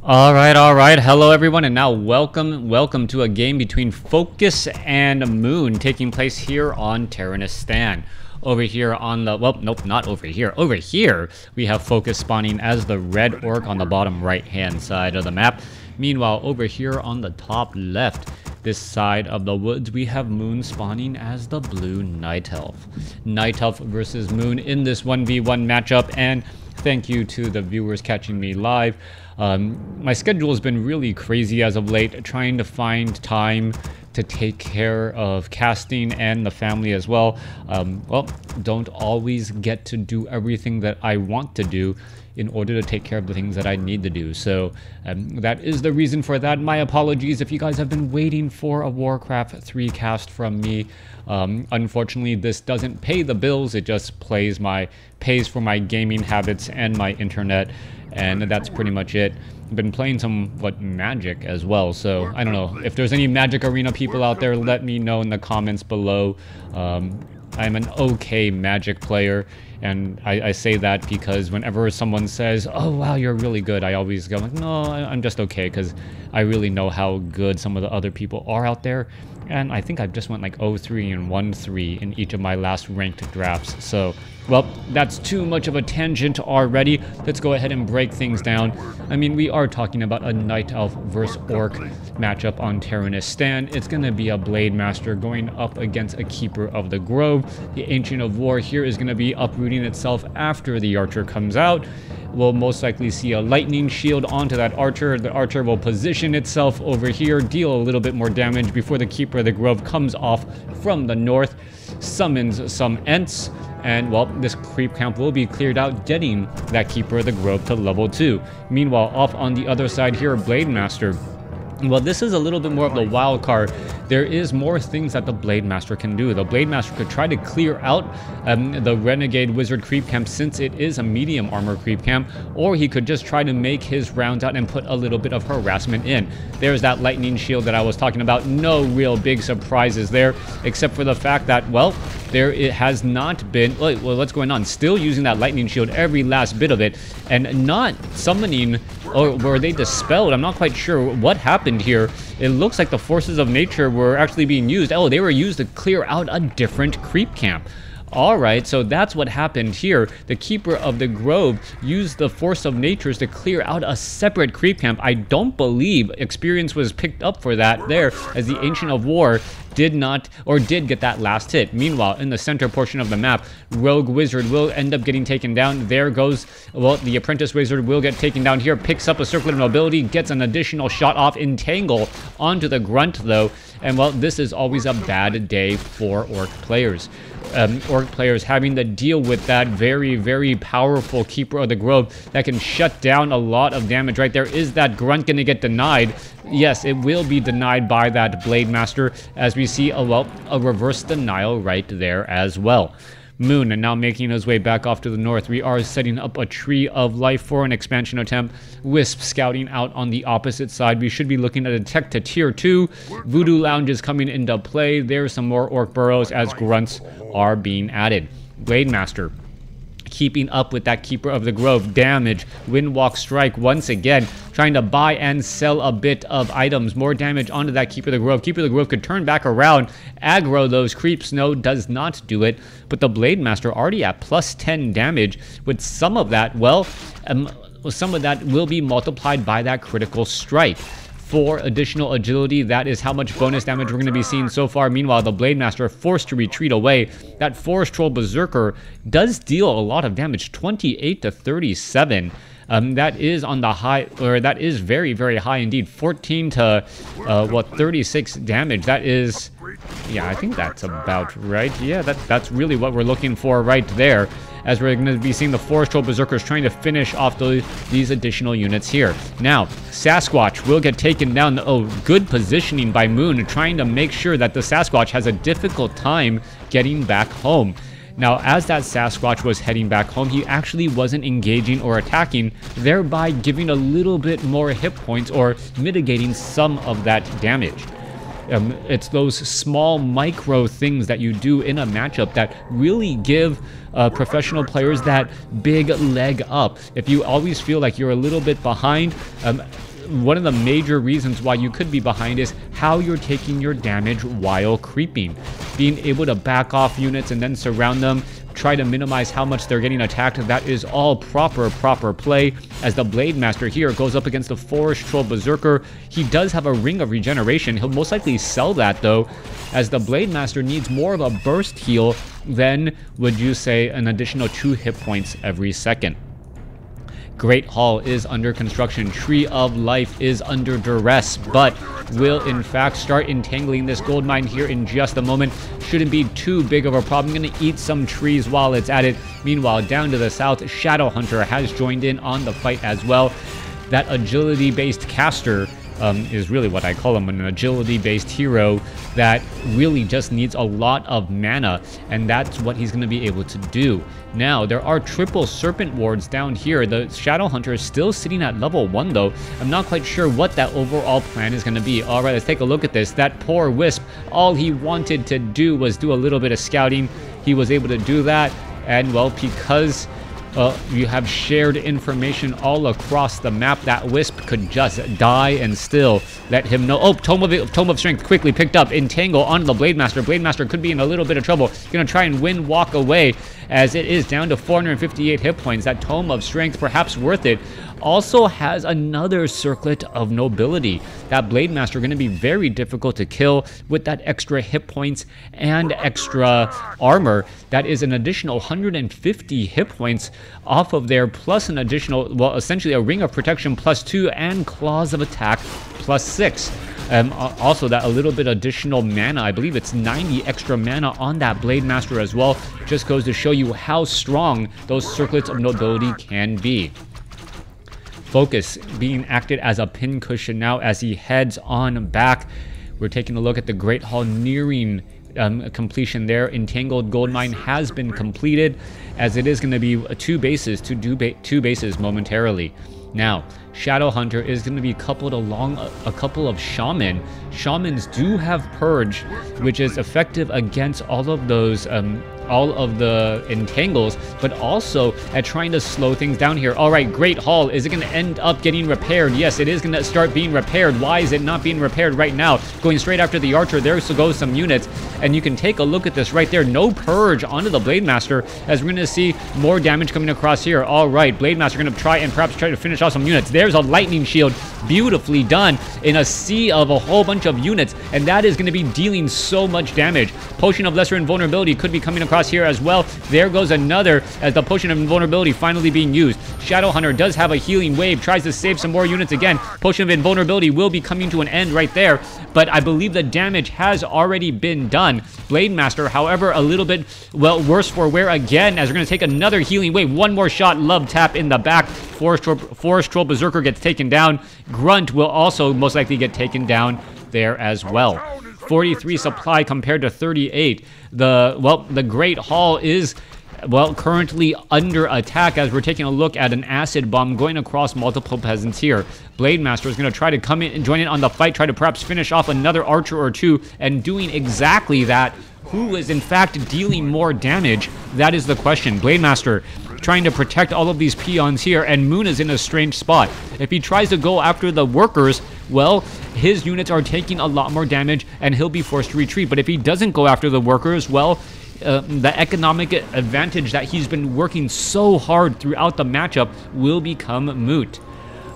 All right. Hello, everyone, and now welcome to a game between Focus and Moon taking place here on Terranistan. Over here on the, well, nope, not over here. Over here, we have Focus spawning as the red orc on the bottom right-hand side of the map. Meanwhile, over here on the top left, this side of the woods, we have Moon spawning as the blue Night Elf. Night Elf versus Moon in this 1v1 matchup, and thank you to the viewers catching me live. My schedule has been really crazy as of late, trying to find time to take care of casting and the family as well. Well, don't always get to do everything that I want to do in order to take care of the things that I need to do. So that is the reason for that. My apologies if you guys have been waiting for a WarCraft 3 cast from me. Unfortunately, this doesn't pay the bills. It just pays for my gaming habits and my internet, and that's pretty much it. I've been playing somewhat Magic as well, so I don't know. If there's any Magic Arena people out there, let me know in the comments below. I'm an okay Magic player, and I say that because whenever someone says, "Oh wow, you're really good," I always go like, "No, I'm just okay," because I really know how good some of the other people are out there. And I think I've just went like 0-3 and 1-3 in each of my last ranked drafts. So, well, that's too much of a tangent already. Let's go ahead and break things down. I mean, we are talking about a Night Elf versus Orc matchup on Terranistan. It's going to be a Blade Master going up against a Keeper of the Grove. The Ancient of War here is going to be uprooting itself after the Archer comes out. We'll most likely see a lightning shield onto that archer. The archer will position itself over here, deal a little bit more damage before the Keeper of the Grove comes off from the north, summons some Ents, and, well, this creep camp will be cleared out, getting that Keeper of the Grove to level 2. Meanwhile, off on the other side here, Blade Master. Well, this is a little bit more of the wild card. There is more things that the Blade Master can do. The Blade Master could try to clear out the Renegade Wizard creep camp, since it is a medium armor creep camp, or he could just try to make his rounds out and put a little bit of harassment in. There's that lightning shield that I was talking about. No real big surprises there, except for the fact that, well, it has not been, well, what's going on? Still using that lightning shield, every last bit of it, and not summoning, or were they dispelled? I'm not quite sure what happened here. It looks like the forces of nature were actually being used. Oh, they were used to clear out a different creep camp. Alright, so that's what happened here. The Keeper of the Grove used the force of natures to clear out a separate creep camp. I don't believe experience was picked up for that there, as the Ancient of War did get that last hit. Meanwhile, in the center portion of the map, Rogue Wizard will end up getting taken down. There goes, well, the Apprentice Wizard will get taken down here, picks up a Circlet of Nobility, gets an additional shot off, Entangle onto the Grunt though, and, well, this is always a bad day for Orc players. Orc players having to deal with that very, very powerful Keeper of the Grove that can shut down a lot of damage, right? There is that Grunt going to get denied. Yes, it will be denied by that Blade Master, as we see a reverse denial right there as well. Moon, and now making his way back off to the north. We are setting up a Tree of Life for an expansion attempt. Wisp scouting out on the opposite side. We should be looking at a tech to tier 2. Voodoo Lounge is coming into play. There's some more Orc burrows as Grunts are being added. Blade Master keeping up with that Keeper of the Grove. Damage, Windwalk Strike once again, trying to buy and sell a bit of items. More damage onto that Keeper of the Grove. Keeper of the Grove could turn back around, aggro those creeps. No, does not do it. But the Blade Master already at plus 10 damage, with some of that, well, some of that will be multiplied by that critical strike. 4 additional agility, that is how much bonus damage we're going to be seeing so far. Meanwhile, the Blade Master forced to retreat away. That Forest Troll Berserker does deal a lot of damage, 28 to 37. That is on the high, or that is very, very high indeed. 14 to 36 damage. That is, yeah, I think that's about right. Yeah, that's really what we're looking for right there, as we're going to be seeing the Forest Troll Berserkers trying to finish off these additional units here. Now, Sasquatch will get taken down. Oh, good positioning by Moon, trying to make sure that the Sasquatch has a difficult time getting back home. Now, as that Sasquatch was heading back home, he actually wasn't engaging or attacking, thereby giving a little bit more hit points or mitigating some of that damage. It's those small micro things that you do in a matchup that really give professional players that big leg up. If you always feel like you're a little bit behind, one of the major reasons why you could be behind is how you're taking your damage while creeping. Being able to back off units and then surround them, try to minimize how much they're getting attacked. That is all proper play, as the Blade Master here goes up against the Forest Troll Berserker. He does have a Ring of Regeneration. He'll most likely sell that though, as the Blade Master needs more of a burst heal than, would you say, an additional 2 hit points every second. Great Hall is under construction. Tree of Life is under duress, but will in fact start entangling this gold mine here in just a moment. Shouldn't be too big of a problem. Gonna eat some trees while it's at it. Meanwhile, down to the south, Shadow Hunter has joined in on the fight as well. That agility-based caster is really what I call him, an agility-based hero that really just needs a lot of mana, and that's what he's going to be able to do. Now, there are triple Serpent Wards down here. The Shadow Hunter is still sitting at level 1, though. I'm not quite sure what that overall plan is going to be. All right, let's take a look at this. That poor Wisp, all he wanted to do was do a little bit of scouting. He was able to do that, and, well, because you have shared information all across the map, that Wisp could just die and still let him know. Oh, Tome of Strength quickly picked up. Entangle onto the Blade Master. Blade Master could be in a little bit of trouble. Gonna try and win walk away, as it is down to 458 hit points. That Tome of Strength, perhaps worth it. Also has another Circlet of Nobility. That Blade Master going to be very difficult to kill with that extra hit points and extra armor. That is an additional 150 hit points off of there, plus an additional, well, essentially a Ring of Protection +2 and Claws of Attack +6. Also that a little bit additional mana. I believe it's 90 extra mana on that Blade Master as well. Just goes to show you how strong those Circlets of Nobility can be. Focus being acted as a pincushion now as he heads on back. We're taking a look at the Great Hall nearing completion there. Entangled Gold Mine has been completed, as it is going to be two bases momentarily. Now, Shadow Hunter is going to be coupled along a couple of Shaman. Shamans do have Purge, which is effective against all of those, all of the entangles, but also at trying to slow things down here. All right, Great Hall, is it going to end up getting repaired? Yes, it is going to start being repaired. Why is it not being repaired right now? Going straight after the Archer, there goes some units, and you can take a look at this right there. No Purge onto the Blade Master, as we're going to see more damage coming across here. All right, Blade Master going to perhaps try to finish off some units. There's a Lightning Shield, beautifully done in a sea of a whole bunch of units, and that is going to be dealing so much damage. Potion of Lesser Invulnerability could be coming across here as well. There goes another, as the Potion of Invulnerability finally being used. Shadow Hunter does have a healing wave, tries to save some more units again. Potion of Invulnerability will be coming to an end right there, but I believe the damage has already been done. Blade Master, however, a little bit, well, worse for wear again, as we're going to take another healing wave. One more shot, love tap in the back. Forest Troll Berserker gets taken down. Grunt will also most likely get taken down there as well. 43 supply compared to 38. The Great Hall is, well, currently under attack, as we're taking a look at an acid bomb going across multiple peasants here. Blade Master is going to try to come in and join in on the fight, try to perhaps finish off another archer or two, and doing exactly that. Who is in fact dealing more damage? That is the question. Blade Master trying to protect all of these peons here, and Moon is in a strange spot. If he tries to go after the workers, well, his units are taking a lot more damage and he'll be forced to retreat. But if he doesn't go after the workers, well, the economic advantage that he's been working so hard throughout the matchup will become moot.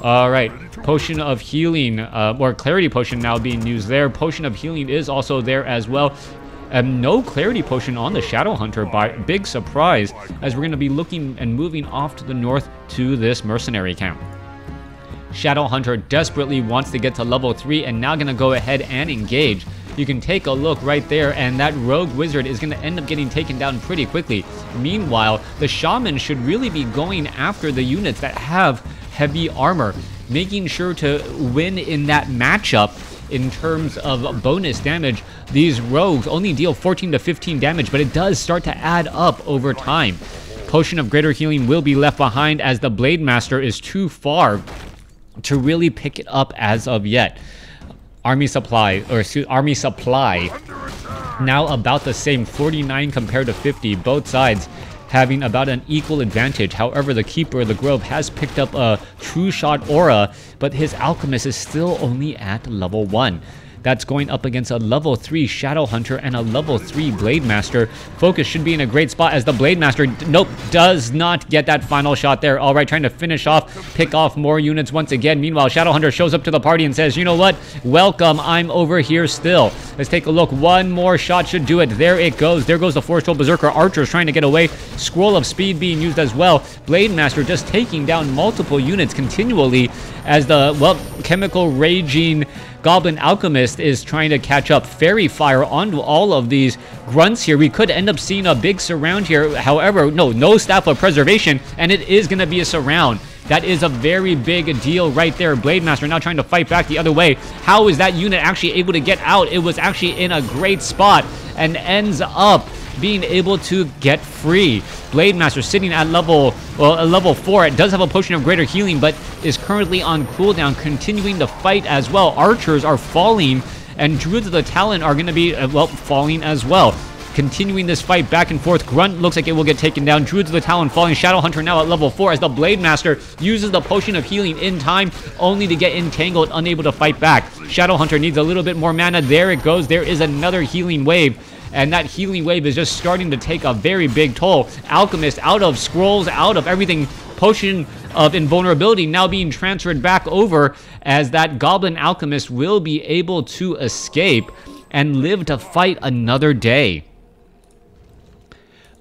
All right, Potion of Healing, or Clarity Potion now being used there. Potion of Healing is also there as well. No Clarity Potion on the Shadow Hunter, by big surprise, as we're going to be looking and moving off to the north to this mercenary camp. Shadow Hunter desperately wants to get to level 3 and now going to go ahead and engage. You can take a look right there, and that Rogue Wizard is going to end up getting taken down pretty quickly. Meanwhile, the Shaman should really be going after the units that have heavy armor, making sure to win in that matchup. In terms of bonus damage, these rogues only deal 14 to 15 damage, but it does start to add up over time. Potion of Greater Healing will be left behind, as the Blade Master is too far to really pick it up as of yet. Army supply now about the same, 49 compared to 50. Both sides having about an equal advantage. However, the Keeper of the Grove has picked up a True Shot Aura, but his Alchemist is still only at level 1. That's going up against a level 3 Shadow Hunter and a level 3 Blade Master. Focus should be in a great spot as the Blade Master, nope, does not get that final shot there. All right, trying to finish off, pick off more units once again. Meanwhile, Shadow Hunter shows up to the party and says, you know what? Welcome, I'm over here still. Let's take a look. One more shot should do it. There it goes. There goes the Force Troll Berserker. Archers trying to get away. Scroll of Speed being used as well. Blade Master just taking down multiple units continually as the, well, Chemical Raging Goblin Alchemist is trying to catch up. Fairy Fire onto all of these grunts here. We could end up seeing a big surround here. However, no Staff of Preservation, and it is going to be a surround. That is a very big deal right there. Blade Master now trying to fight back the other way. How is that unit actually able to get out? It was actually in a great spot and ends up being able to get free. Blade Master sitting at level 4. It does have a potion of greater healing, but is currently on cooldown, continuing to fight as well. Archers are falling, and Druids of the Talon are going to be, well, falling as well. Continuing this fight back and forth. Grunt looks like it will get taken down. Druids of the Talon falling. Shadow Hunter now at level 4 as the Blade Master uses the potion of healing in time, only to get entangled, unable to fight back. Shadow Hunter needs a little bit more mana. There it goes. There is another healing wave. And that healing wave is just starting to take a very big toll. Alchemist out of scrolls, out of everything. Potion of invulnerability now being transferred back over as that Goblin Alchemist will be able to escape and live to fight another day.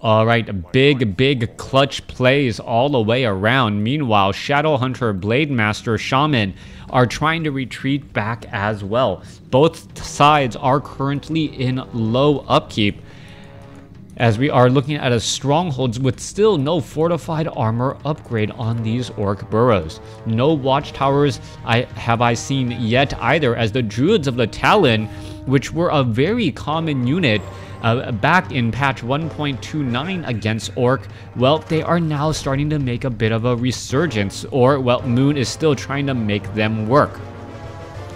All right, big clutch plays all the way around. Meanwhile, Shadow Hunter, Blade Master, Shaman are trying to retreat back as well. Both sides are currently in low upkeep as we are looking at a strongholds with still no fortified armor upgrade on these orc burrows. No watchtowers have I seen yet either, as the Druids of the Talon, which were a very common unit back in patch 1.29 against Orc, well, they are now starting to make a bit of a resurgence, or, well, Moon is still trying to make them work.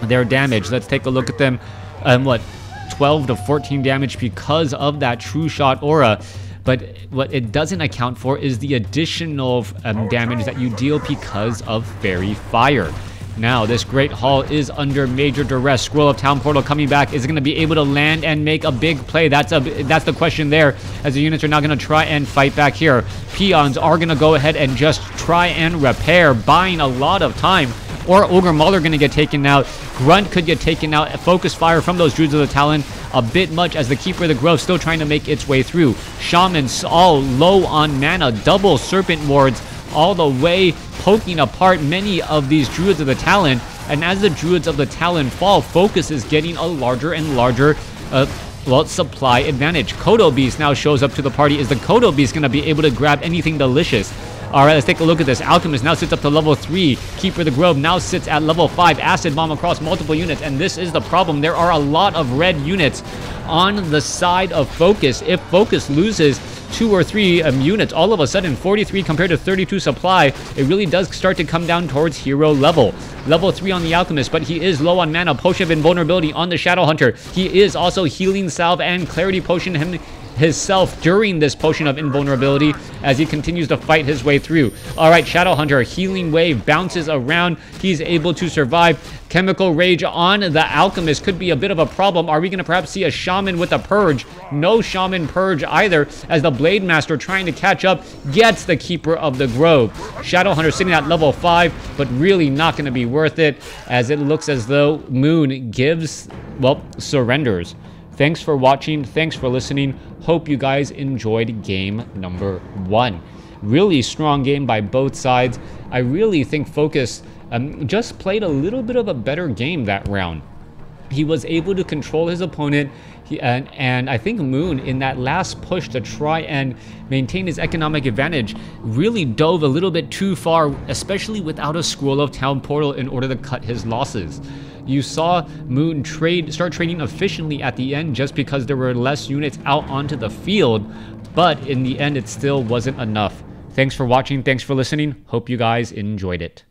Their damage, let's take a look at them. 12 to 14 damage because of that True Shot Aura. But what it doesn't account for is the additional damage that you deal because of Fairy Fire. Now, this Great Hall is under major duress. Scroll of Town Portal coming back. Is it going to be able to land and make a big play? That's the question there, as the units are now going to try and fight back here. Peons are going to go ahead and just try and repair, buying a lot of time. Or Ogre Mauler going to get taken out. Grunt could get taken out. Focus Fire from those Druids of the Talon a bit much, as the Keeper of the Grove still trying to make its way through. Shamans all low on mana. Double Serpent Wards all the way, poking apart many of these Druids of the Talon. And as the Druids of the Talon fall, Focus is getting a larger and larger supply advantage. Kodo Beast now shows up to the party. Is the Kodo Beast going to be able to grab anything delicious? All right, let's take a look at this. Alchemist now sits up to level 3. Keeper of the Grove now sits at level 5. Acid Bomb across multiple units, and this is the problem. There are a lot of red units on the side of Focus. If Focus loses 2 or 3 units, all of a sudden 43 compared to 32 supply, it really does start to come down towards hero level. Level 3 on the Alchemist, but he is low on mana. Potion of Invulnerability on the Shadow Hunter. He is also Healing Salve and Clarity Potion himself during this Potion of Invulnerability as he continues to fight his way through. All right, Shadow Hunter, Healing Wave bounces around. He's able to survive. Chemical Rage on the Alchemist could be a bit of a problem. Are we going to perhaps see a Shaman with a Purge? No Shaman Purge either, as the Blade Master trying to catch up gets the Keeper of the Grove. Shadow Hunter sitting at level 5, but really not going to be worth it, as it looks as though Moon gives, well, surrenders. Thanks for watching. Thanks for listening. Hope you guys enjoyed game number 1. Really strong game by both sides. I really think Focus just played a little bit of a better game that round. He was able to control his opponent, and I think Moon, in that last push to try and maintain his economic advantage, really dove a little bit too far, especially without a Scroll of Town Portal in order to cut his losses. You saw Moon start trading efficiently at the end just because there were less units out onto the field, but in the end it still wasn't enough. Thanks for watching, thanks for listening, hope you guys enjoyed it.